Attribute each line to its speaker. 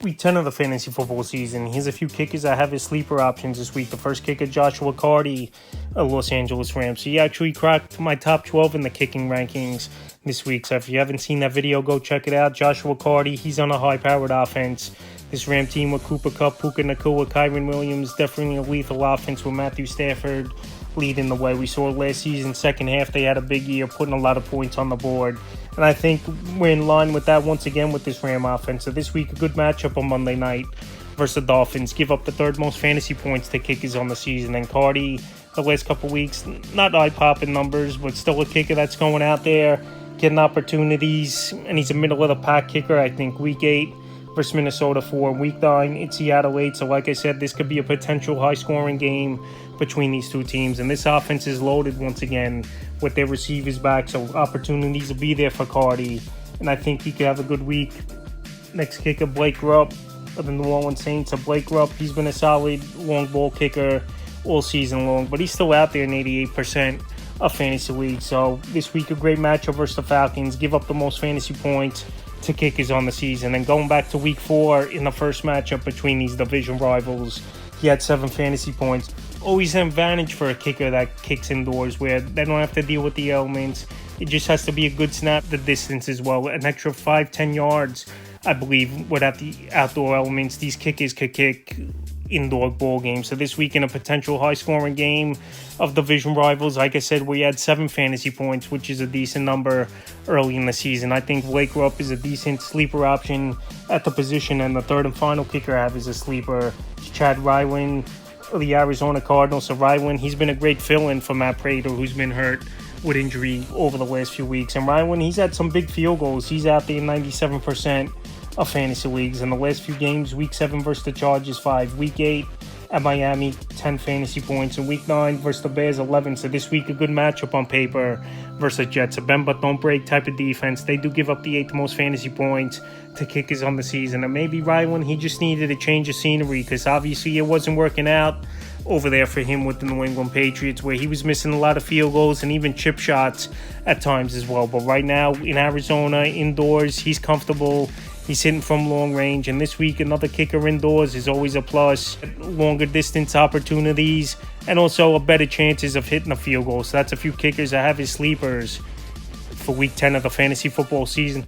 Speaker 1: Week 10 of the fantasy football season. Here's a few kickers I have as sleeper options this week. The first kicker, Joshua Carty, Los Angeles Rams. He actually cracked my top 12 in the kicking rankings this week. So if you haven't seen that video, go check it out. Joshua Carty, he's on a high-powered offense. This Ram team with Cooper Kupp, Puka Nacua, Kyren Williams, definitely a lethal offense with Matthew Stafford leading the way. We saw last season, second half, they had a big year, putting a lot of points on the board. And I think we're in line with that once again with this Ram offense. So this week, a good matchup on Monday night versus the Dolphins. Give up the third most fantasy points to kickers on the season. And Carty, the last couple weeks, not eye-popping numbers, but still a kicker that's going out there, getting opportunities. And he's a middle-of-the-pack kicker. I think week 8 versus Minnesota 4, week 9 it's Seattle 8. So like I said, this could be a potential high-scoring game between these two teams. And this offense is loaded once again with their receivers back, so opportunities will be there for Carty. And I think he could have a good week. Next kicker, Blake Rupp of the New Orleans Saints. So Blake Rupp, he's been a solid long ball kicker all season long, but he's still out there in 88% of fantasy leagues. So this week, a great matchup versus the Falcons. Give up the most fantasy points to kickers on the season. And going back to week 4 in the first matchup between these division rivals, he had 7 fantasy points. Always an advantage for a kicker that kicks indoors where they don't have to deal with the elements. It just has to be a good snap, the distance as well. An extra 5-10 yards, I believe, without the outdoor elements, these kickers could kick indoor ball games. So this week in a potential high-scoring game of division rivals, like I said, we had 7 fantasy points, which is a decent number early in the season. I think Blake Rupp is a decent sleeper option at the position, and the third and final kicker I have is a sleeper, Chad Ryland of the Arizona Cardinals. So Ryland, he's been a great fill-in for Matt Prater, who's been hurt with injury over the last few weeks. And Ryland, he's had some big field goals. He's out there in 97% of fantasy leagues. In the last few games, week 7 versus the Chargers 5, week 8 at Miami 10 fantasy points, and week 9 versus the Bears 11. So this week a good matchup on paper versus the Jets. A bend but don't break type of defense. They do give up the 8th most fantasy points to kickers on the season. And maybe Ryland, he just needed a change of scenery because obviously it wasn't working out over there for him with the New England Patriots, where he was missing a lot of field goals and even chip shots at times as well. But right now in Arizona, indoors, he's comfortable. He's hitting from long range. And this week, another kicker indoors is always a plus. Longer distance opportunities and also a better chances of hitting a field goal. So that's a few kickers I have as sleepers for week 10 of the fantasy football season.